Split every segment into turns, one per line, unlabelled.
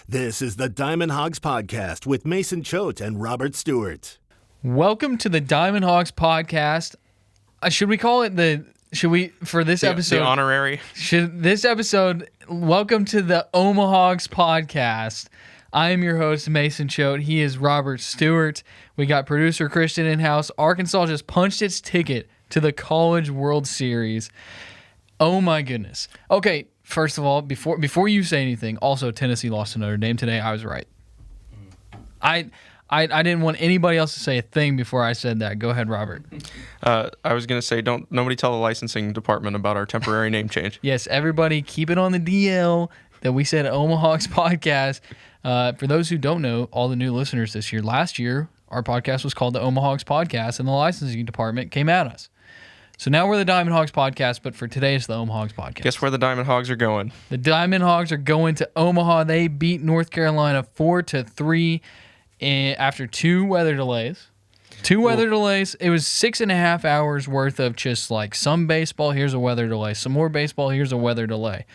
This is the Diamond Hogs Podcast with Mason Choate and Robert Stewart.
Welcome to the Diamond Hogs Podcast. Should we call it episode?
The honorary?
Welcome to the OmaHawgs Podcast. I am your host, Mason Choate. He is Robert Stewart. We got producer Christian in-house. Arkansas just punched its ticket to the College World Series. Oh my goodness. Okay, first of all, before you say anything, also Tennessee lost to Notre Dame today. I was right. I didn't want anybody else to say a thing before I said that. Go ahead, Robert.
I was going to say, nobody tell the licensing department about our temporary name change.
Yes, everybody keep it on the DL that we said OmaHawgs Podcast. For those who don't know, all the new listeners this year, last year, our podcast was called the OmaHawgs Podcast, and the licensing department came at us. So now we're the Diamond Hogs Podcast, but for today it's the OmaHawgs Podcast.
Guess where the Diamond Hogs are going?
The Diamond Hogs are going to Omaha. They beat North Carolina 4-3 after two weather delays. It was 6.5 hours worth of just like some baseball, here's a weather delay. Some more baseball, here's a weather delay.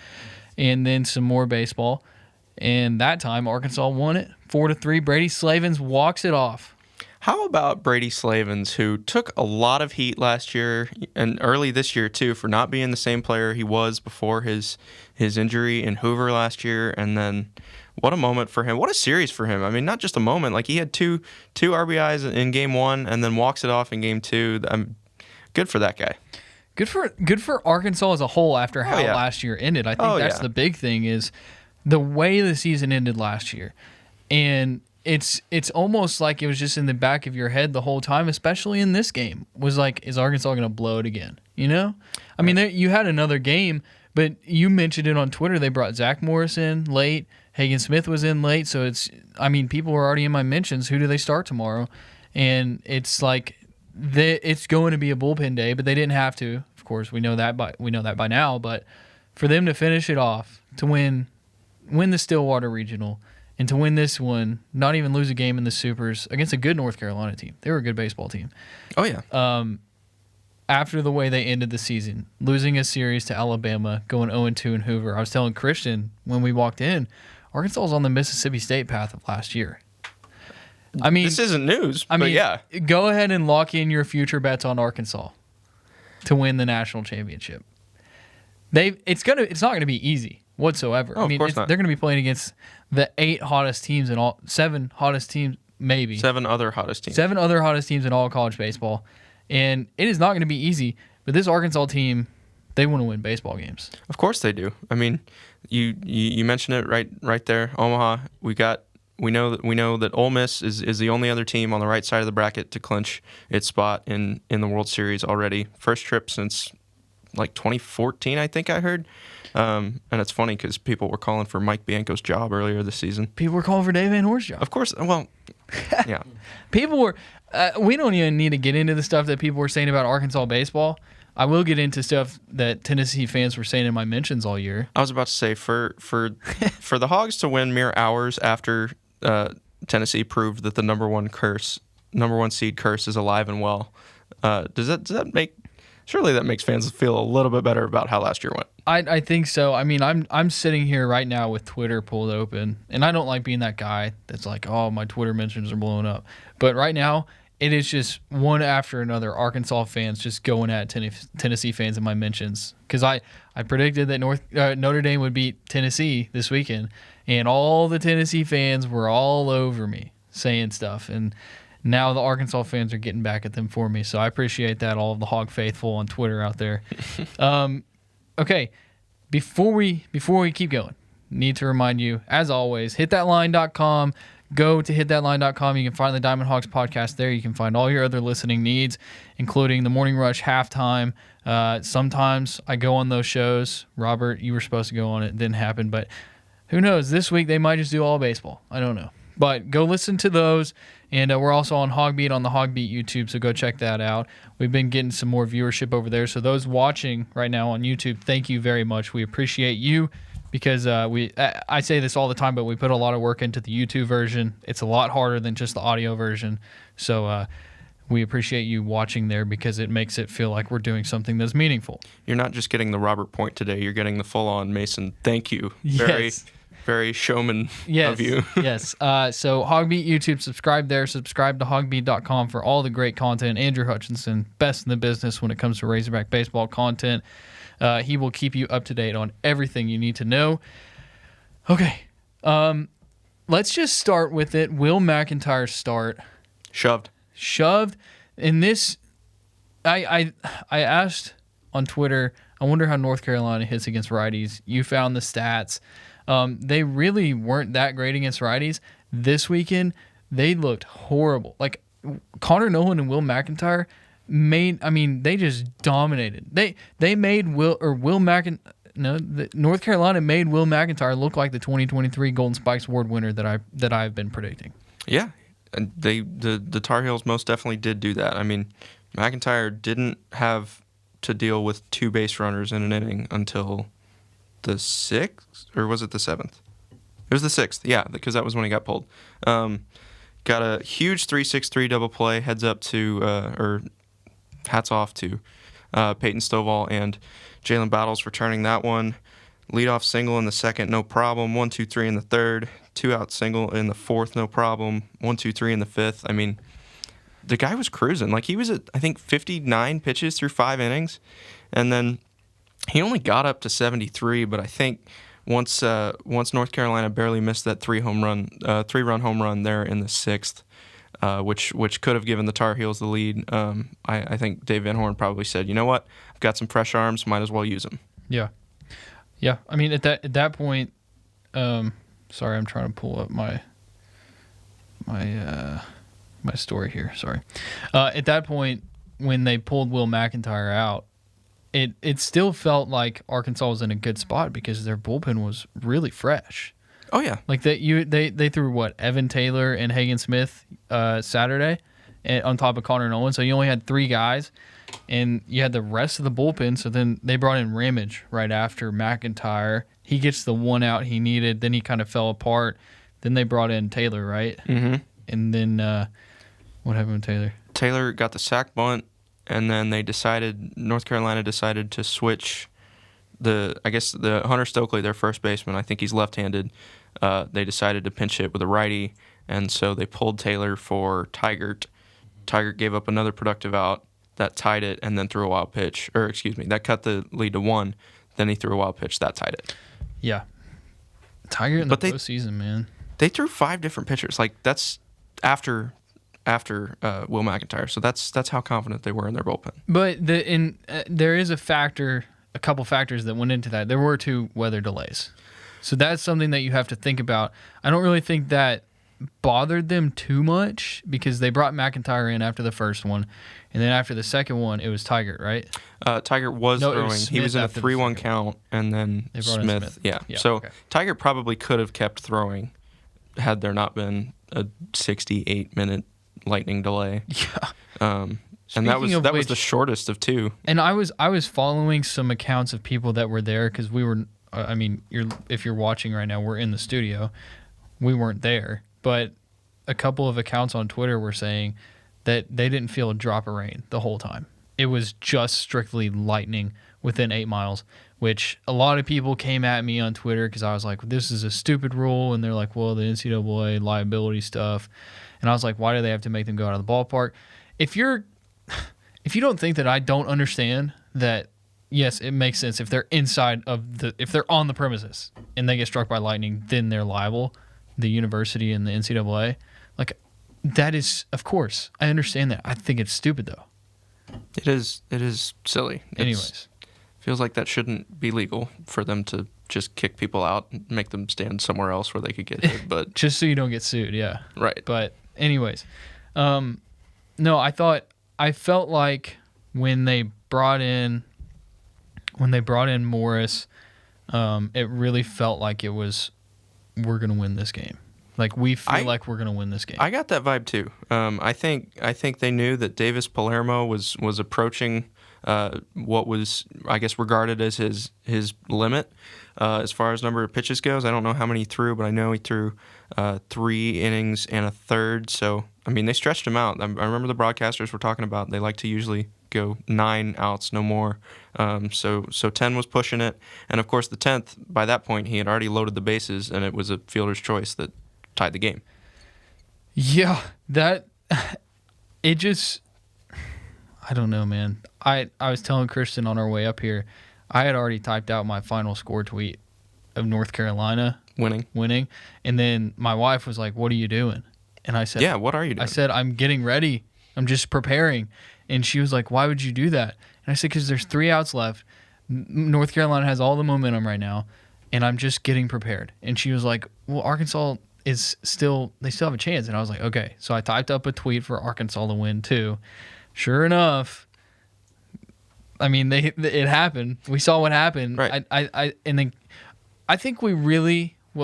And then some more baseball. And that time, Arkansas won it 4-3. Brady Slavens walks it off.
How about Brady Slavens, who took a lot of heat last year and early this year, too, for not being the same player he was before his injury in Hoover last year? And then what a moment for him. What a series for him. I mean, not just a moment. Like, he had two RBIs in Game 1 and then walks it off in Game 2. Good for that guy.
Good for Arkansas as a whole after how last year ended. I think that's the big thing is the way the season ended last year. And it's almost like it was just in the back of your head the whole time, especially in this game, was like, is Arkansas going to blow it again? You know? I mean, you had another game, but you mentioned it on Twitter. They brought Zach Morris in late. Hagen Smith was in late. So people were already in my mentions. Who do they start tomorrow? And it's like it's going to be a bullpen day, but they didn't have to. Of course, we know that by now. But for them to finish it off, to win the Stillwater Regional, and to win this one, not even lose a game in the Supers against a good North Carolina team. They were a good baseball team.
Oh, yeah.
After the way they ended the season, losing a series to Alabama, going 0-2 in Hoover. I was telling Christian when we walked in, Arkansas was on the Mississippi State path of last year. I mean,
this isn't news, but yeah.
Go ahead and lock in your future bets on Arkansas to win the national championship. It's not going to be easy whatsoever.
Oh, of course not.
They're going to be playing against the 7 hottest teams, maybe.
7 other hottest teams.
7 other hottest teams in all college baseball. And it is not going to be easy, but this Arkansas team, they want to win baseball games.
Of course they do. I mean, you mentioned it right there. Omaha, we know that Ole Miss is the only other team on the right side of the bracket to clinch its spot in the World Series already. First trip since like 2014, I think I heard. And it's funny because people were calling for Mike Bianco's job earlier this season.
People were calling for Dave Van Horn's job.
Of course. Well, yeah.
People were. We don't even need to get into the stuff that people were saying about Arkansas baseball. I will get into stuff that Tennessee fans were saying in my mentions all year.
I was about to say for the Hogs to win mere hours after Tennessee proved that the number one seed curse is alive and well. Does that make? Surely that makes fans feel a little bit better about how last year went.
I think so. I mean, I'm sitting here right now with Twitter pulled open, and I don't like being that guy that's like, oh, my Twitter mentions are blowing up. But right now, it is just one after another. Arkansas fans just going at Tennessee fans in my mentions because I predicted that Notre Dame would beat Tennessee this weekend, and all the Tennessee fans were all over me saying stuff, and now the Arkansas fans are getting back at them for me, so I appreciate that, all of the Hog faithful on Twitter out there. Okay, before we keep going, need to remind you, as always, hitthatline.com. Go to hitthatline.com. You can find the Diamond Hogs podcast there. You can find all your other listening needs, including the Morning Rush halftime. Sometimes I go on those shows. Robert, you were supposed to go on it. It didn't happen, but who knows? This week they might just do all baseball. I don't know. But go listen to those. And we're also on HawgBeat on the HawgBeat YouTube, so go check that out. We've been getting some more viewership over there. So those watching right now on YouTube, thank you very much. We appreciate you because I say this all the time, but we put a lot of work into the YouTube version. It's a lot harder than just the audio version. So we appreciate you watching there because it makes it feel like we're doing something that's meaningful.
You're not just getting the Robert point today. You're getting the full-on Mason thank you.
Yes.
Very showman
Yes,
of you.
yes. So HawgBeat YouTube, subscribe there. Subscribe to HawgBeat.com for all the great content. Andrew Hutchinson, best in the business when it comes to Razorback baseball content. He will keep you up to date on everything you need to know. Okay, let's just start with it. Will McIntyre start? Shoved. In this, I asked on Twitter, I wonder how North Carolina hits against righties. You found the stats. They really weren't that great against righties. This weekend, they looked horrible. Like, Connor Nolan and Will McIntyre they just dominated. They made North Carolina made Will McIntyre look like the 2023 Golden Spikes Award winner that I've been predicting.
Yeah, and the Tar Heels most definitely did do that. I mean, McIntyre didn't have to deal with 2 base runners in an inning until the 6th, or was it the 7th? It was the 6th, yeah, because that was when he got pulled. Got a huge 3-6-3 double play. Hats off to Peyton Stovall and Jalen Battles returning that one. Leadoff single in the second, no problem. 1-2-3 in the third. 2-out single in the fourth, no problem. 1-2-3 in the fifth. I mean, the guy was cruising. Like, he was at, I think, 59 pitches through 5 innings. And then he only got up to 73, but I think once North Carolina barely missed that 3-run home run there in the 6th, which could have given the Tar Heels the lead. I think Dave Van Horn probably said, you know what, I've got some fresh arms, might as well use them. Yeah.
I mean, at that point, sorry, I'm trying to pull up my story here. Sorry. At that point, when they pulled Will McIntyre out, it still felt like Arkansas was in a good spot because their bullpen was really fresh.
Oh yeah,
like they threw what, Evan Taylor and Hagen Smith Saturday, on top of Connor Nolan. So you only had 3 guys, and you had the rest of the bullpen. So then they brought in Ramage right after McIntyre. He gets the 1 out he needed. Then he kind of fell apart. Then they brought in Taylor, right?
Mm-hmm.
And then what happened with Taylor?
Taylor got the sack bunt, and then North Carolina decided to switch the Hunter Stokely, their first baseman. I think he's left-handed. They decided to pinch hit with a righty, and so they pulled Taylor for Tigert. Tigert gave up another productive out that tied it, and then threw a wild pitch. Or excuse me, that cut the lead to 1. Then he threw a wild pitch that tied it.
Yeah, Tigert in the postseason, man.
They threw 5 different pitchers. Like, that's after Will McIntyre. So that's how confident they were in their bullpen.
But there is a couple factors that went into that. There were 2 weather delays. So that's something that you have to think about. I don't really think that bothered them too much because they brought McIntyre in after the first one. And then after the second one, it was Tigert, right?
Tigert was throwing. He was in a 3-1 count, and then Smith. Yeah. So okay. Tigert probably could have kept throwing had there not been a 68-minute lightning delay.
Yeah.
And that was the shortest of 2.
And I was following some accounts of people that were there because we were. I mean, if you're watching right now, we're in the studio. We weren't there, but a couple of accounts on Twitter were saying that they didn't feel a drop of rain the whole time. It was just strictly lightning within 8 miles, which a lot of people came at me on Twitter because I was like, this is a stupid rule. And they're like, well, the NCAA liability stuff. And I was like, why do they have to make them go out of the ballpark? If you don't think that I don't understand that, yes, it makes sense. If they're if they're on the premises and they get struck by lightning, then they're liable, the university and the NCAA. Like, that is, of course, I understand that. I think it's stupid, though.
It is silly.
Anyways.
Feels like that shouldn't be legal for them to just kick people out and make them stand somewhere else where they could get hit. But
just so you don't get sued, yeah.
Right.
But anyways, no, I felt like when they brought in Morris, it really felt like it was, we're gonna win this game. Like, we feel like we're gonna win this game.
I got that vibe too. I think they knew that Davis Palermo was approaching what was, I guess, regarded as his limit as far as number of pitches goes. I don't know how many he threw, but I know he threw 3 innings and a third. So, I mean, they stretched him out. I remember the broadcasters were talking about they like to usually go 9 outs, no more. So 10 was pushing it. And, of course, the 10th, by that point, he had already loaded the bases, and it was a fielder's choice that tied the game.
Yeah, it just, I don't know, man. I was telling Christian on our way up here, I had already typed out my final score tweet of North Carolina winning. And then my wife was like, "What are you doing?" And I said,
"Yeah, what are you doing?"
I said, "I'm getting ready. I'm just preparing." And she was like, "Why would you do that?" And I said, "Because there's 3 outs left. North Carolina has all the momentum right now, and I'm just getting prepared." And she was like, "Well, Arkansas they still have a chance." And I was like, "Okay." So I typed up a tweet for Arkansas to win too. Sure enough, I mean, it happened. We saw what happened.
Right.
And then I think what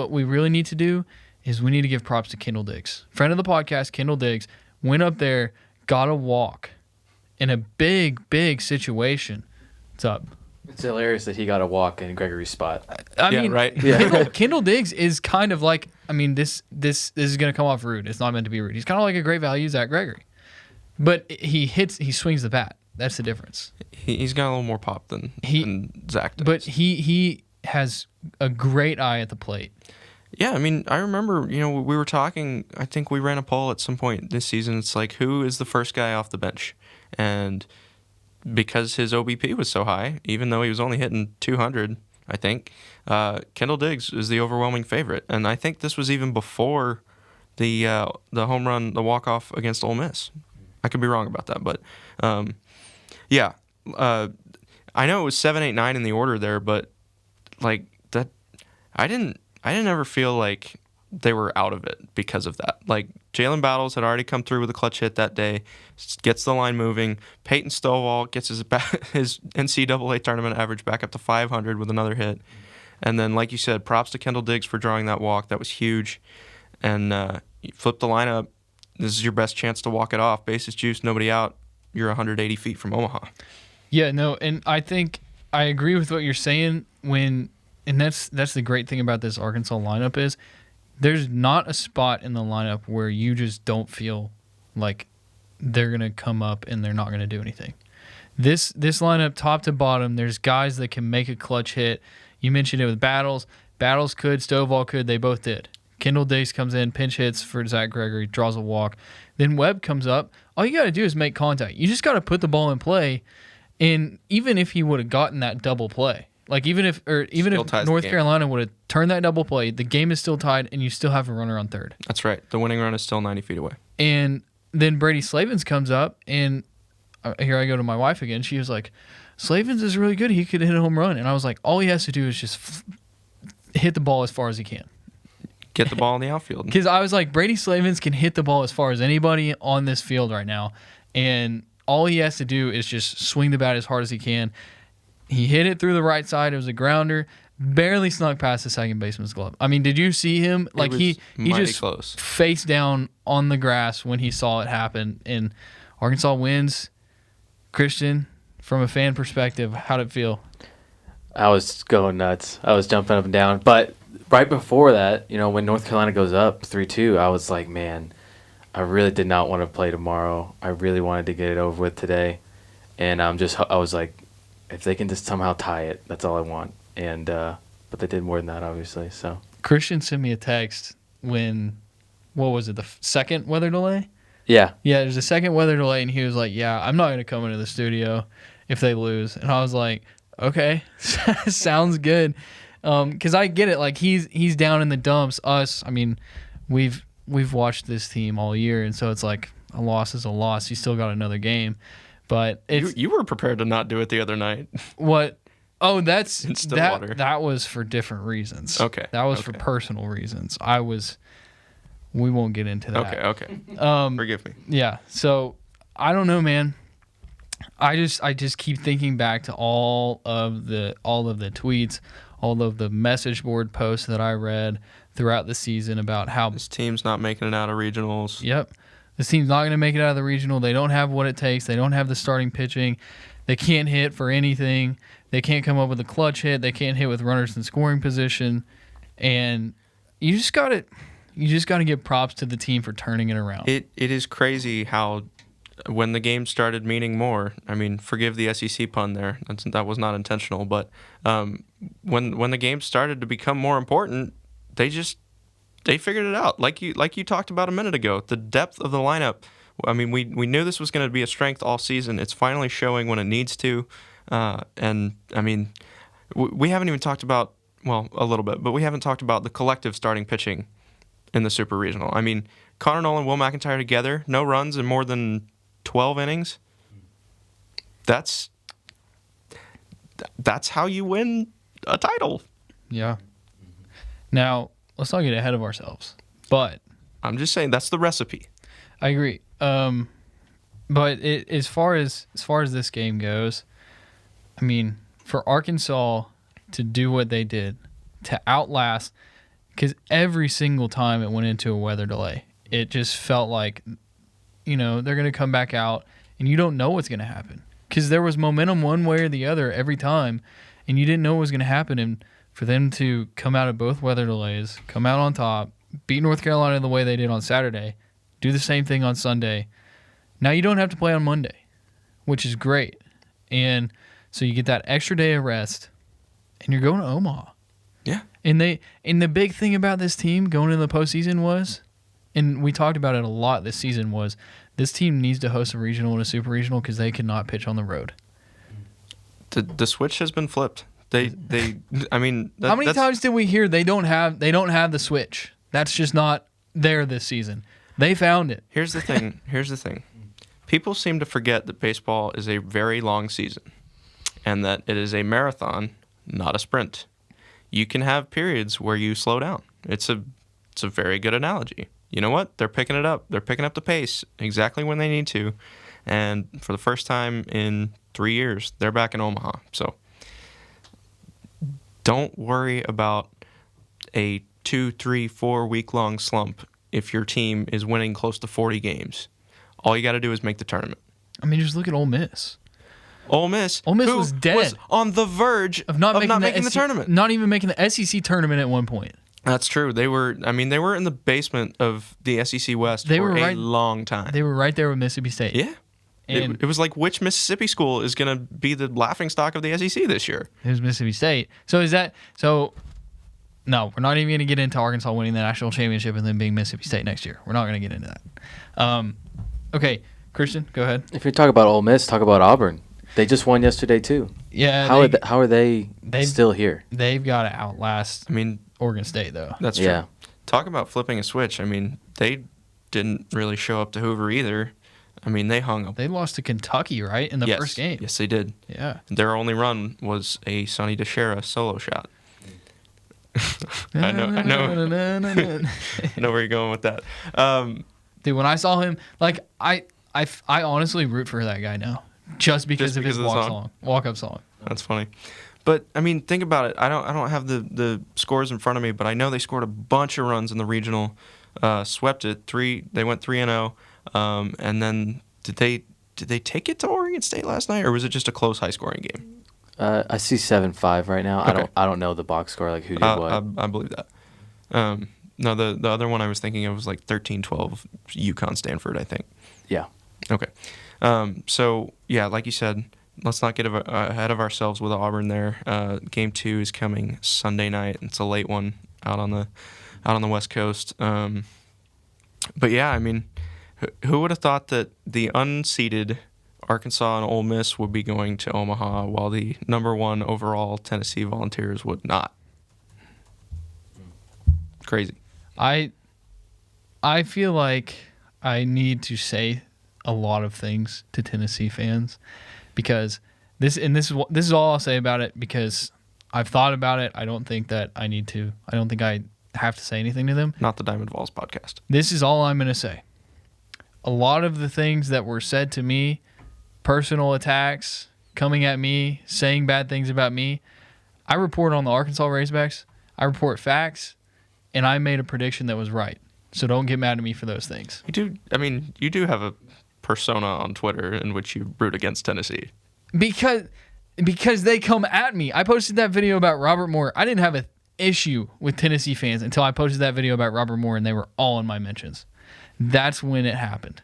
we really need to do is we need to give props to Kendall Diggs. Friend of the podcast, Kendall Diggs, went up there, got a walk in a big situation. What's up?
It's hilarious that he got a walk in Gregory's spot.
I mean,
right.
Kendall Diggs is kind of like, I mean, this is going to come off rude. It's not meant to be rude. He's kind of like a great value Zach Gregory. But he swings the bat. That's the difference.
He's got a little more pop than Zach does.
But he has a great eye at the plate.
Yeah, I mean, I remember, we were talking, I think we ran a poll at some point this season. It's like, who is the first guy off the bench? And because his OBP was so high, even though he was only hitting 200, I think, Kendall Diggs is the overwhelming favorite. And I think this was even before the home run, the walk-off against Ole Miss. I could be wrong about that, but yeah. I know it was 7, 8, 9 in the order there, but like that, I didn't ever feel like they were out of it because of that. Like Jalen Battles had already come through with a clutch hit that day, gets the line moving. Peyton Stovall gets his NCAA tournament average back up to 500 with another hit, and then like you said, props to Kendall Diggs for drawing that walk. That was huge, and you flip the lineup. This is your best chance to walk it off. Bases juice, nobody out. You're 180 feet from Omaha.
Yeah, no, and I think I agree with what you're saying and that's the great thing about this Arkansas lineup is there's not a spot in the lineup where you just don't feel like they're going to come up and they're not going to do anything. This lineup, top to bottom, there's guys that can make a clutch hit. You mentioned it with Battles. Battles could, Stovall could, they both did. Kendall Diggs comes in, pinch hits for Zach Gregory, draws a walk. Then Webb comes up. All you got to do is make contact. You just got to put the ball in play. And even if he would have gotten that double play, like even if North Carolina would have turned that double play, the game is still tied and you still have a runner on third.
That's right. The winning run is still 90 feet away.
And then Brady Slavens comes up, and here I go to my wife again. She was like, Slavens is really good. He could hit a home run. And I was like, all he has to do is just hit the ball as far as he can.
Get the ball in the outfield.
Because I was like, Brady Slavens can hit the ball as far as anybody on this field right now. And all he has to do is just swing the bat as hard as he can. He hit it through the right side. It was a grounder. Barely snuck past the second baseman's glove. I mean, did you see him? Like he just
close.
Face down on the grass when he saw it happen. And Arkansas wins. Christian, from a fan perspective, how'd it feel?
I was going nuts. I was jumping up and down. But right before that, when North Carolina goes up 3-2, I was like, man, I really did not want to play tomorrow. I really wanted to get it over with today. And I was like, if they can just somehow tie it, that's all I want. And but they did more than that, obviously. So
Christian sent me a text when, what was it, the second weather delay?
Yeah,
there's a second weather delay, and he was like, yeah, I'm not going to come into the studio if they lose. And I was like, okay, sounds good. Because I get it. Like, he's down in the dumps. Us, I mean, we've watched this team all year, and so it's like a loss is a loss. You still got another game. But it's,
you were prepared to not do it the other night.
What? Oh, that's
in Stillwater.
That was for different reasons.
Okay.
That was for personal reasons. We won't get into that.
Okay. Forgive me.
Yeah. So I don't know, man. I just keep thinking back to all of the tweets, all of the message board posts that I read throughout the season about how
this team's not making it out of regionals.
Yep. This team's not going to make it out of the regional. They don't have what it takes. They don't have the starting pitching. They can't hit for anything. They can't come up with a clutch hit. They can't hit with runners in scoring position. And you just got to give props to the team for turning it around.
It is crazy how when the game started meaning more, I mean, forgive the SEC pun there. That was not intentional, but when the game started to become more important, they figured it out. Like you talked about a minute ago, the depth of the lineup. I mean, we knew this was going to be a strength all season. It's finally showing when it needs to. And I mean, we haven't even talked about, well, a little bit, but we haven't talked about the collective starting pitching in the Super Regional. I mean, Connor Nolan and Will McIntyre together, no runs in more than 12 innings. That's how you win a title.
Yeah. Now, let's not get ahead of ourselves. But
I'm just saying that's the recipe.
I agree. But as far as this game goes, I mean, for Arkansas to do what they did, to outlast, because every single time it went into a weather delay, it just felt like, they're going to come back out, and you don't know what's going to happen. Because there was momentum one way or the other every time, and you didn't know what was going to happen. And for them to come out of both weather delays, come out on top, beat North Carolina the way they did on Saturday, do the same thing on Sunday. Now you don't have to play on Monday, which is great. And so you get that extra day of rest, and you're going to Omaha.
Yeah.
And the big thing about this team going into the postseason was, and we talked about it a lot this season, was this team needs to host a regional and a super regional because they cannot pitch on the road.
The switch has been flipped. I mean,
how many times did we hear they don't have the switch? That's just not there this season. They found it.
Here's the thing. People seem to forget that baseball is a very long season and that it is a marathon, not a sprint. You can have periods where you slow down. It's a very good analogy. You know what? They're picking it up. They're picking up the pace exactly when they need to. And for the first time in 3 years, they're back in Omaha. So don't worry about a 2, 3, 4 week-long slump if your team is winning close to 40 games. All you got to do is make the tournament.
I mean, just look at Ole Miss.
Ole Miss
was dead.
Was on the verge of not making the tournament.
Not even making the SEC tournament at one point.
That's true. They were in the basement of the SEC West for a long time.
They were right there with Mississippi State.
Yeah. It was like, which Mississippi school is going to be the laughingstock of the SEC this year?
It was Mississippi State. No, we're not even going to get into Arkansas winning the national championship and then being Mississippi State next year. We're not going to get into that. Okay, Christian, go ahead.
If you talk about Ole Miss, talk about Auburn. They just won yesterday too.
Yeah.
How are they still here?
They've got to outlast Oregon State, though.
That's true. Yeah. Talk about flipping a switch. I mean, they didn't really show up to Hoover either. I mean, they hung up.
They lost to Kentucky, right, in the first game?
Yes, they did.
Yeah.
Their only run was a Sonny DeShera solo shot. I know where you're going with that.
Dude, when I saw him, I honestly root for that guy now, just because of his walk-up song.
That's funny. But I mean, think about it. I don't have the scores in front of me, but I know they scored a bunch of runs in the regional, swept it. They went 3-0, and then did they take it to Oregon State last night, or was it just a close, high-scoring game?
I see 7-5 right now. Okay. I don't know the box score, like who did what.
I believe that. No, the other one I was thinking of was like 13-12 UConn Stanford, I think.
Yeah.
Okay. So yeah, like you said, let's not get ahead of ourselves with Auburn there. Game 2 is coming Sunday night. It's a late one out on the West Coast. But yeah, I mean, who would have thought that the unseeded Arkansas and Ole Miss would be going to Omaha while the number 1 overall Tennessee Volunteers would not? Crazy. I
feel like I need to say a lot of things to Tennessee fans because this is all I'll say about it because I've thought about it. I don't think that I need to. I don't think I have to say anything to them.
Not the Diamond Vols podcast.
This is all I'm going to say. A lot of the things that were said to me, personal attacks, coming at me, saying bad things about me, I report on the Arkansas Razorbacks. I report facts, and I made a prediction that was right. So don't get mad at me for those things.
You do have a persona on Twitter in which you root against Tennessee.
Because they come at me. I posted that video about Robert Moore. I didn't have an issue with Tennessee fans until I posted that video about Robert Moore, and they were all in my mentions. That's when it happened.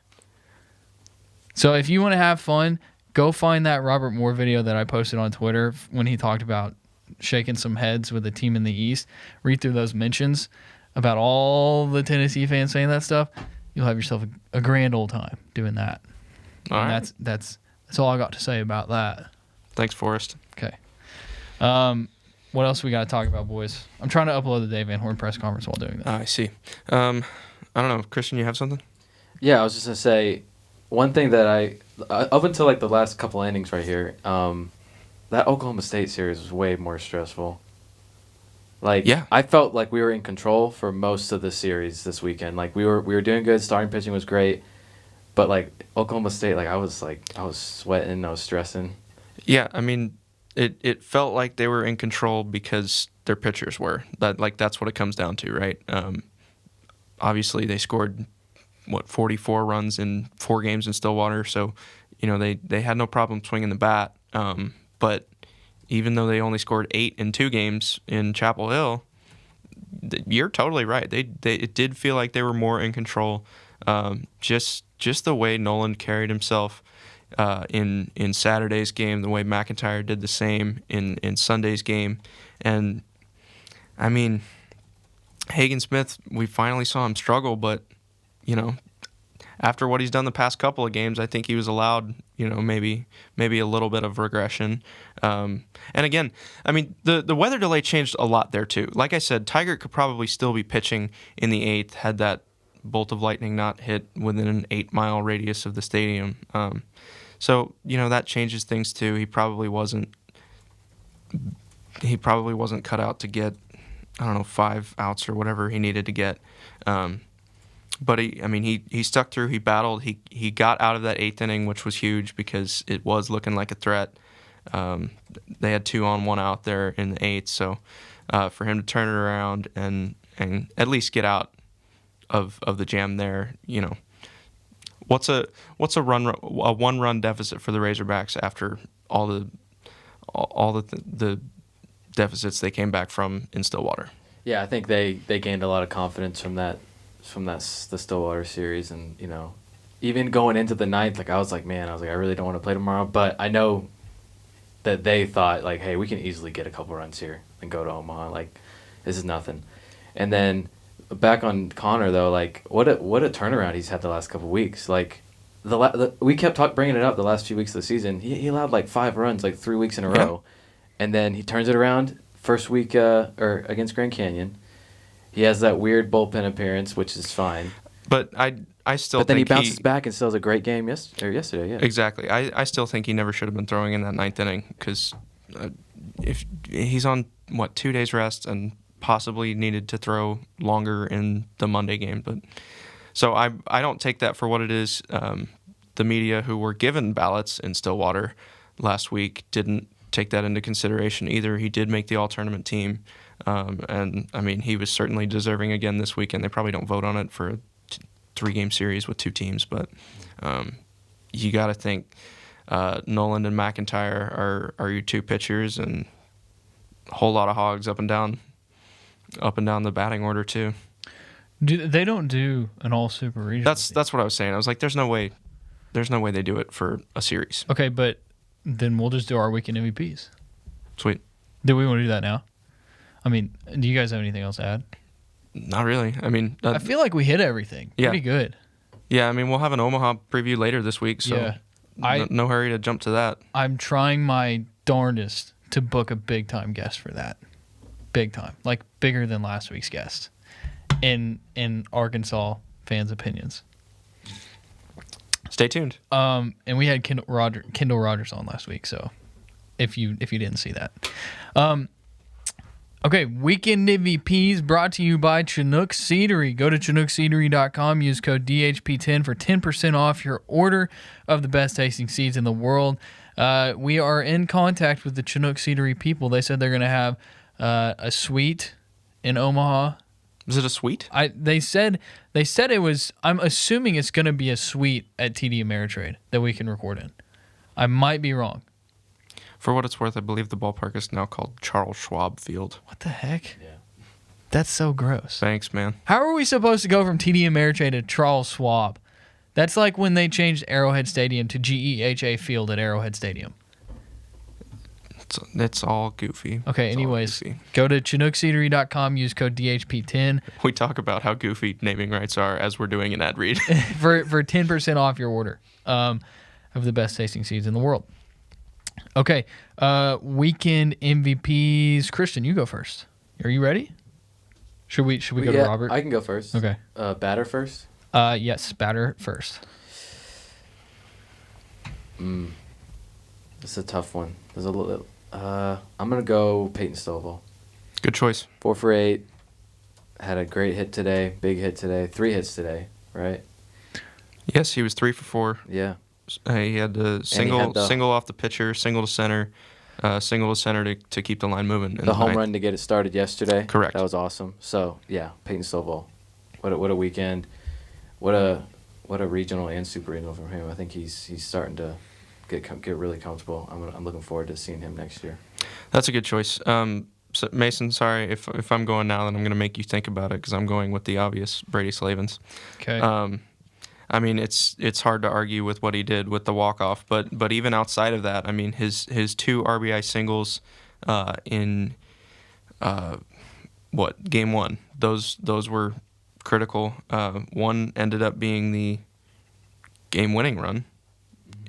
So if you want to have fun, go find that Robert Moore video that I posted on Twitter when he talked about shaking some heads with a team in the East. Read through those mentions about all the Tennessee fans saying that stuff. You'll have yourself a grand old time doing that.
All
and
right.
That's all I got to say about that.
Thanks, Forrest.
Okay. What else we got to talk about, boys? I'm trying to upload the Dave Van Horn press conference while doing that.
I see. I don't know. Christian, you have something?
Yeah, I was just going to say, one thing that up until like the last couple innings right here, that Oklahoma State series was way more stressful. Like,
Yeah.
I felt like we were in control for most of the series this weekend. Like, we were doing good. Starting pitching was great. But, like, Oklahoma State, I was sweating. I was stressing.
Yeah, I mean, it felt like they were in control because their pitchers were. That's what it comes down to, right? Obviously, they scored, 44 runs in 4 games in Stillwater. So, they had no problem swinging the bat. But even though they only scored 8 in 2 games in Chapel Hill, you're totally right. It did feel like they were more in control. Just the way Nolan carried himself in Saturday's game, the way McIntyre did the same in Sunday's game. And, I mean, Hagen Smith, we finally saw him struggle, but, after what he's done the past couple of games, I think he was allowed, maybe a little bit of regression. And again, I mean, the weather delay changed a lot there too. Like I said, Tigert could probably still be pitching in the 8th had that bolt of lightning not hit within an 8-mile radius of the stadium. So, that changes things too. He probably wasn't cut out to get, 5 outs or whatever he needed to get. But he stuck through. He battled. He got out of that 8th inning, which was huge because it was looking like a threat. They had 2 on, 1 out there in the 8th. So for him to turn it around and at least get out of the jam there, what's a 1-run deficit for the Razorbacks after all the deficits they came back from in Stillwater?
Yeah, I think they gained a lot of confidence from the Stillwater series, and even going into the 9th, I was like, I really don't want to play tomorrow, but I know that they thought hey, we can easily get a couple runs here and go to Omaha. This is nothing. And then back on Connor though, what a turnaround he's had the last couple weeks. We kept bringing it up the last few weeks of the season. He allowed 5 runs 3 weeks in a row, and then he turns it around first week or against Grand Canyon. He has that weird bullpen appearance, which is fine.
But I still
But then
think
he bounces back and still has a great game yesterday. Yeah.
Exactly. I still think he never should have been throwing in that 9th inning because if he's on 2 days rest and possibly needed to throw longer in the Monday game. But so I don't take that for what it is. The media who were given ballots in Stillwater last week didn't take that into consideration either. He did make the all-tournament team. And, I mean, he was certainly deserving again this weekend. They probably don't vote on it for a 3-game series with 2 teams, but you got to think Nolan and McIntyre are your 2 pitchers, and a whole lot of Hogs up and down the batting order too.
They don't do an all super regional.
That's what I was saying. I was like, there's no way they do it for a series.
Okay, but then we'll just do our weekend MVPs.
Sweet.
Do we want to do that now? I mean, do you guys have anything else to add?
Not really. I mean,
I feel like we hit everything.
Yeah.
Pretty good.
Yeah, I mean, we'll have an Omaha preview later this week, so no hurry to jump to that.
I'm trying my darndest to book a big time guest for that. Big time, bigger than last week's guest, in Arkansas fans' opinions.
Stay tuned.
And we had Kendall Rogers on last week, so if you didn't see that. Okay, Weekend MVPs brought to you by Chinook Seedery. Go to ChinookSeedery.com. Use code DHP10 for 10% off your order of the best tasting seeds in the world. We are in contact with the Chinook Seedery people. They said they're going to have a suite in Omaha.
Is it a suite?
They said it was. I'm assuming it's going to be a suite at TD Ameritrade that we can record in. I might be wrong.
For what it's worth, I believe the ballpark is now called Charles Schwab Field.
What the heck?
Yeah.
That's so gross.
Thanks, man.
How are we supposed to go from TD Ameritrade to Charles Schwab? That's like when they changed Arrowhead Stadium to GEHA Field at Arrowhead Stadium.
It's all goofy.
Okay,
It's
anyways,
all goofy.
go to ChinookSeedery.com, use code DHP10
We talk about how goofy naming rights are as we're doing an ad read.
for 10% off your order of the best tasting seeds in the world. Okay, weekend MVPs. Christian, you go first. Are you ready? Should we go to Robert?
I can go first.
Okay.
Batter first.
Yes, batter first.
It's a tough one. There's a little. I'm gonna go Peyton Stovall.
Good choice.
4 for 8. Had a great hit today. Big hit today. 3 hits today. Right.
Yes, he was 3 for 4.
Yeah.
He had the single off the pitcher, single to center to keep the line moving.
The home run to get it started yesterday.
Correct.
That was awesome. So yeah, Peyton Stovall. What a weekend. What a regional and super regional from him. I think he's starting to get really comfortable. I'm looking forward to seeing him next year.
That's a good choice. So Mason, sorry if I'm going now, then I'm going to make you think about it because I'm going with the obvious, Brady Slavens.
Okay.
I mean, it's hard to argue with what he did with the walk-off, but even outside of that, I mean, his 2 RBI singles in game 1, those were critical. One ended up being the game-winning run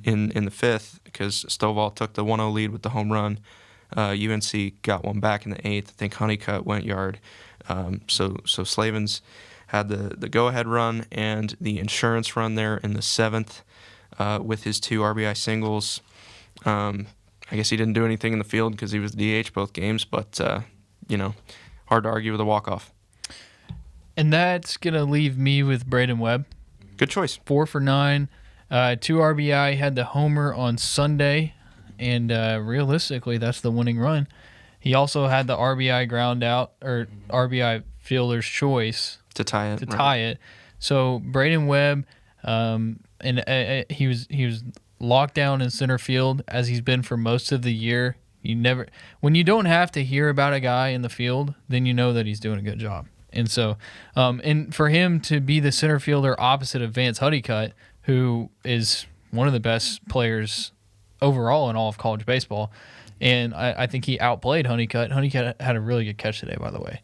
in the 5th because Stovall took the 1-0 lead with the home run. UNC got one back in the 8th. I think Honeycutt went yard. So Slavens had the go-ahead run and the insurance run there in the 7th with his 2 RBI singles. I guess he didn't do anything in the field because he was DH both games, but, hard to argue with a walk-off.
And that's going to leave me with Braden Webb.
Good choice.
4 for 9. 2 RBI, had the homer on Sunday, and realistically, that's the winning run. He also had the RBI ground out, or RBI fielder's choice
To tie it.
So Braden Webb, and he was locked down in center field as he's been for most of the year. When you don't have to hear about a guy in the field, then you know that he's doing a good job. And so, and for him to be the center fielder opposite of Vance Honeycutt, who is one of the best players overall in all of college baseball, and I think he outplayed Honeycutt. Honeycutt had a really good catch today, by the way.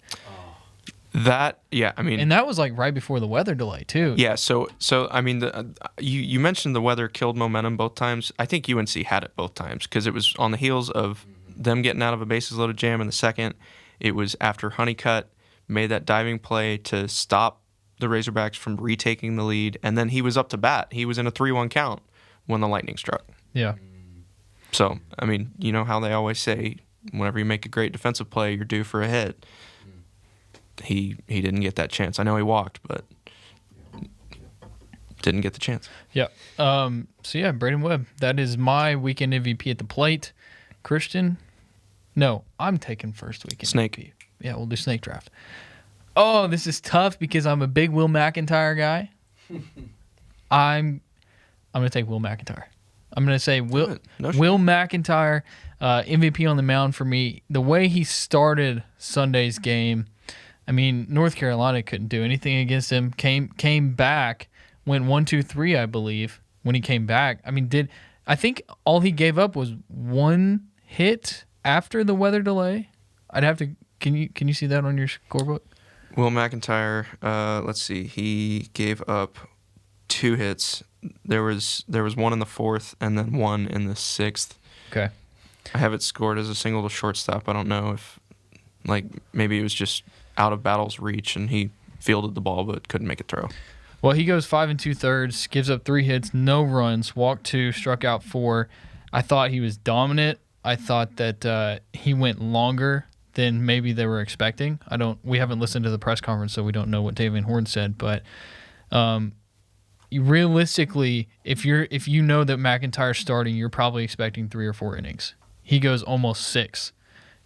And
that was like right before the weather delay too.
Yeah, so I mean, you mentioned the weather killed momentum both times. I think UNC had it both times because it was on the heels of them getting out of a bases loaded jam in the 2nd. It was after Honeycutt made that diving play to stop the Razorbacks from retaking the lead, and then he was up to bat. He was in a 3-1 count when the lightning struck.
Yeah.
So, I mean, you know how they always say, whenever you make a great defensive play, you're due for a hit. He didn't get that chance. I know he walked, but didn't get the chance.
Yeah. So yeah, Braden Webb. That is my weekend MVP at the plate. Christian? No, I'm taking first weekend
Snake.
MVP. Yeah, we'll do snake draft. Oh, this is tough because I'm a big Will McIntyre guy. I'm going to take Will McIntyre. I'm going to say Will McIntyre, MVP on the mound for me. The way he started Sunday's game, I mean, North Carolina couldn't do anything against him. Came back, went 1-2-3, I believe, when he came back. I mean, I think all he gave up was 1 hit after the weather delay. I'd have to. Can you see that on your scorebook?
Will McIntyre, let's see, he gave up 2 hits. There was one in the 4th and then one in the 6th.
Okay.
I have it scored as a single to shortstop. I don't know if, maybe it was just out of Battle's reach and he fielded the ball but couldn't make it throw.
Well, he goes 5 2/3, gives up 3 hits, no runs, walked 2, struck out 4. I thought he was dominant. I thought that he went longer than maybe they were expecting. We haven't listened to the press conference, so we don't know what Davian Horn said. But realistically, if you know that McIntyre's starting, you're probably expecting 3 or 4 innings. He goes almost 6,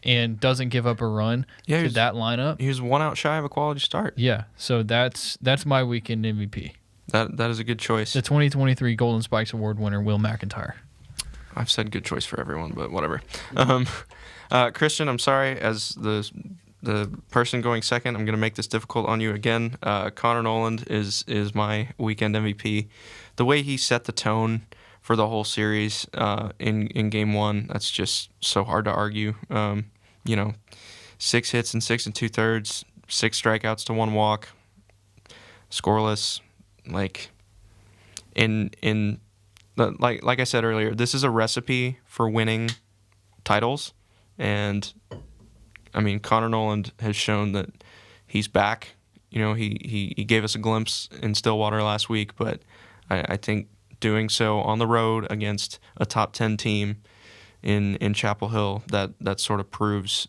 and doesn't give up a run to that lineup.
He was 1 out shy of a quality start.
Yeah, so that's my weekend MVP.
That is a good choice.
The 2023 Golden Spikes Award winner, Will McIntyre.
I've said good choice for everyone, but whatever. Christian, I'm sorry, as the the person going second, I'm going to make this difficult on you again. Connor Noland is my weekend MVP. The way he set the tone for the whole series in Game 1, that's just so hard to argue. 6 hits and 6 2/3, 6 strikeouts to 1 walk, scoreless. Like I said earlier, this is a recipe for winning titles, and I mean, Connor Noland has shown that he's back. He gave us a glimpse in Stillwater last week, but I think doing so on the road against a top 10 team in Chapel Hill, that sort of proves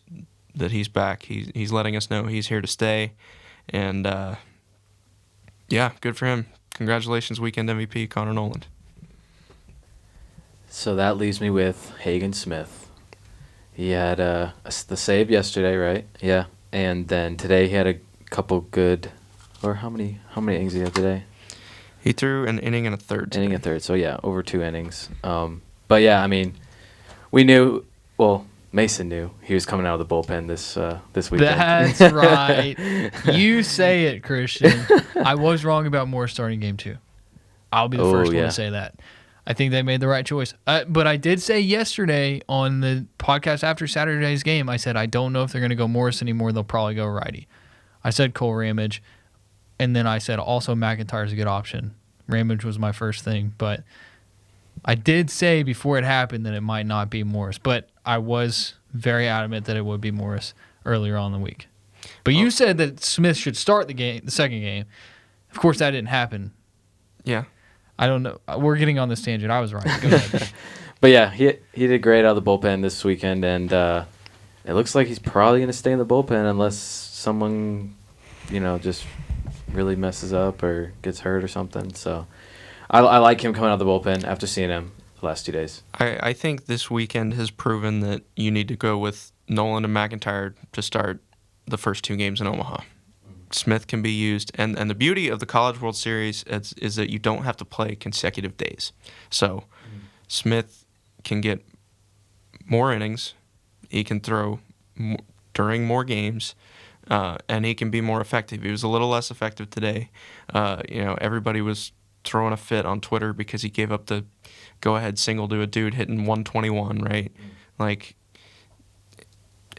that he's back. He's letting us know he's here to stay, and good for him. Congratulations, weekend MVP, Connor Noland.
So that leaves me with Hagen Smith. He had the save yesterday, right? Yeah. And then today he had a couple good, or how many innings did he have today?
He threw an inning and a third today.
Inning and a third, so yeah, over 2 innings. But yeah, I mean, we knew, well, Mason knew he was coming out of the bullpen this weekend.
That's right. You say it, Christian. I was wrong about Morris starting Game 2. I'll be the first one to say that. I think they made the right choice. But I did say yesterday on the podcast after Saturday's game, I said I don't know if they're going to go Morris anymore. They'll probably go righty. I said Cole Ramage, and then I said also McIntyre's a good option. Ramage was my first thing, but I did say before it happened that it might not be Morris, but I was very adamant that it would be Morris earlier on in the week. But you said that Smith should start the second game. Of course, that didn't happen.
Yeah.
I don't know. We're getting on this tangent. I was right. Go ahead.
But yeah, he did great out of the bullpen this weekend, and it looks like he's probably going to stay in the bullpen unless someone, just really messes up or gets hurt or something. So I like him coming out of the bullpen after seeing him the last 2 days.
I think this weekend has proven that you need to go with Noland and McIntyre to start the first 2 games in Omaha. Smith can be used, and the beauty of the College World Series is that you don't have to play consecutive days. So Smith can get more innings, he can throw during more games, and he can be more effective. He was a little less effective today. Everybody was throwing a fit on Twitter because he gave up the go-ahead single to a dude hitting 121, right? Like,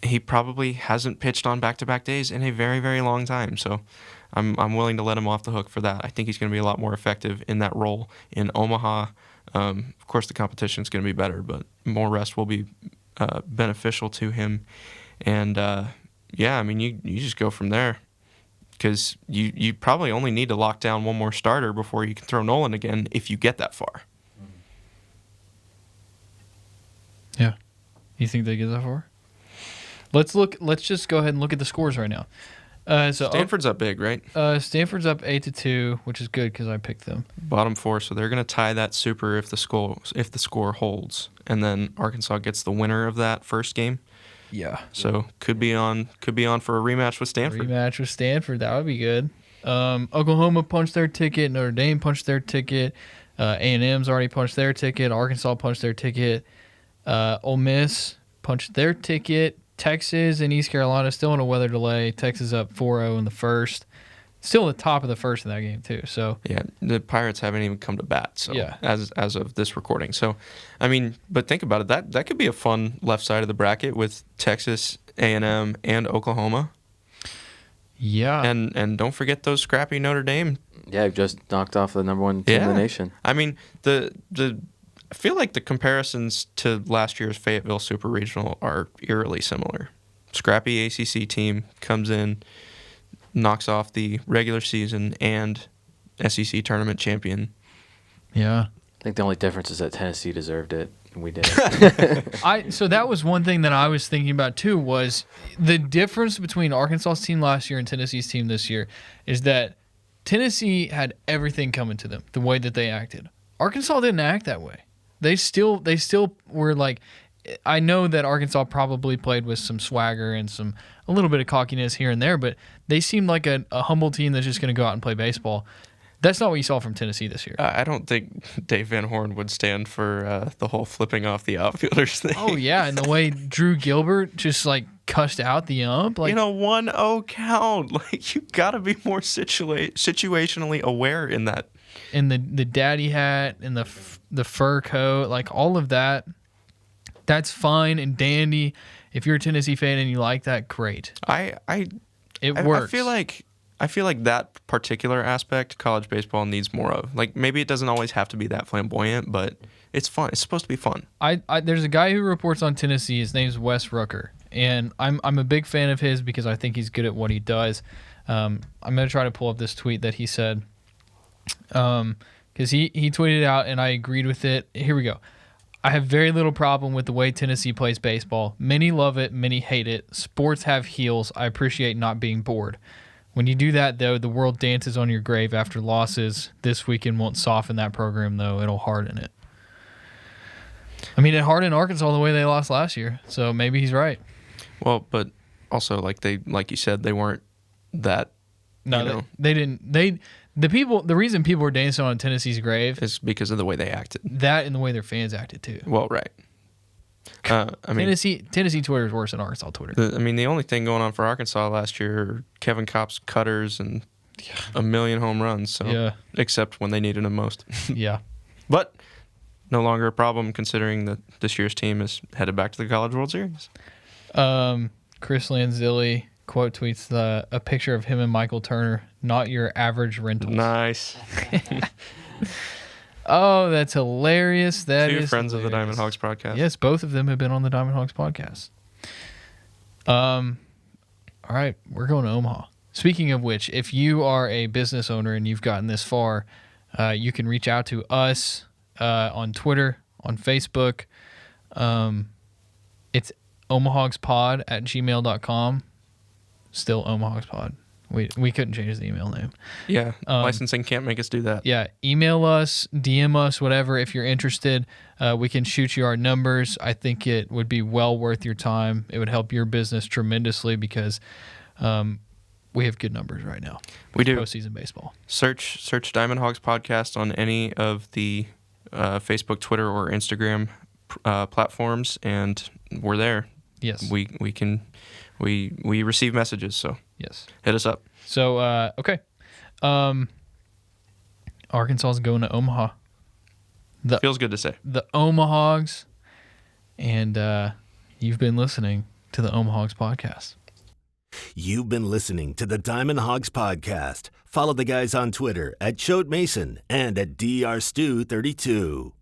he probably hasn't pitched on back-to-back days in a very, very long time. So I'm willing to let him off the hook for that. I think he's going to be a lot more effective in that role in Omaha. Of course, the competition is going to be better, but more rest will be beneficial to him. And, you just go from there because you probably only need to lock down one more starter before you can throw Nolan again if you get that far.
Yeah. You think they get that far? Let's just go ahead and look at the scores right now.
Stanford's up big, right?
Stanford's up 8-2, which is good because I picked them.
Bottom 4, so they're going to tie that super if the score holds, and then Arkansas gets the winner of that first game.
Yeah.
So could be on for a rematch with Stanford.
That would be good. Oklahoma punched their ticket. Notre Dame punched their ticket. A&M's already punched their ticket. Arkansas punched their ticket. Ole Miss punched their ticket. Texas and East Carolina still in a weather delay. Texas up 4-0 in the first. Still at the top of the first in that game, too. So
yeah, the Pirates haven't even come to bat. So
yeah.
as of this recording. So, but think about it. That could be a fun left side of the bracket with Texas, A&M, and Oklahoma.
Yeah.
And don't forget those scrappy Notre Dame.
Yeah, just knocked off the number 1 team in the nation.
I feel like the comparisons to last year's Fayetteville Super Regional are eerily similar. Scrappy ACC team comes in, knocks off the regular season and SEC tournament champion.
Yeah.
I think the only difference is that Tennessee deserved it and we didn't.
So that was one thing that I was thinking about too, was the difference between Arkansas's team last year and Tennessee's team this year is that Tennessee had everything coming to them, the way that they acted. Arkansas didn't act that way. They still were like, I know that Arkansas probably played with some swagger and a little bit of cockiness here and there, but they seemed like a humble team that's just going to go out and play baseball. That's not what you saw from Tennessee this year.
I don't think Dave Van Horn would stand for the whole flipping off the outfielders thing.
Oh, yeah, and the way Drew Gilbert just, like, cussed out the ump. Like,
in a 1-0 count. Like, you got to be more situationally aware in that.
And the daddy hat and the fur coat, like, all of that, that's fine and dandy. If you're a Tennessee fan and you like that, great. It works.
I feel like that particular aspect college baseball needs more of. Like, maybe it doesn't always have to be that flamboyant, but it's fun. It's supposed to be fun.
There's a guy who reports on Tennessee. His name's Wes Rucker, and I'm a big fan of his because I think he's good at what he does. I'm gonna try to pull up this tweet that he said, because he tweeted out and I agreed with it. Here we go. I have very little problem with the way Tennessee plays baseball. Many love it, many hate it. Sports have heels. I appreciate not being bored. When you do that, though, the world dances on your grave after losses. This weekend won't soften that program, though. It'll harden it. I mean, it hardened Arkansas the way they lost last year, so maybe he's right.
Well, but also, like you said, they weren't that.
No, they didn't. The reason people were dancing on Tennessee's grave
is because of the way they acted.
That and the way their fans acted too.
Well, right. I mean,
Tennessee Twitter is worse than Arkansas Twitter.
The only thing going on for Arkansas last year are Kevin Kopp's cutters and a million home runs. So,
yeah. Except
when they needed them most.
Yeah.
But no longer a problem considering that this year's team is headed back to the College World Series.
Chris Lanzilli quote tweets a picture of him and Michael Turner, not your average rentals.
Nice.
Oh, that's hilarious. That
Two
is
friends
hilarious.
of the Diamond Hogs podcast.
Yes, both of them have been on the Diamond Hogs podcast. All right, we're going to Omaha. Speaking of which, if you are a business owner and you've gotten this far, you can reach out to us on Twitter, on Facebook. It's OmaHawgsPod@gmail.com. Still OmaHawgsPod. We couldn't change the email name.
Yeah, licensing can't make us do that.
Yeah, email us, DM us, whatever. If you're interested, we can shoot you our numbers. I think it would be well worth your time. It would help your business tremendously because we have good numbers right now.
We do.
Postseason baseball.
Search Diamond Hogs podcast on any of the Facebook, Twitter, or Instagram platforms, and we're there.
Yes,
we receive messages, so
yes,
hit us up.
So okay, Arkansas is going to Omaha.
Feels good to say.
The OmaHawgs, and you've been listening to the OmaHawgs podcast.
You've been listening to the Diamond Hogs podcast. Follow the guys on Twitter @ChoateMason and @DRStew32.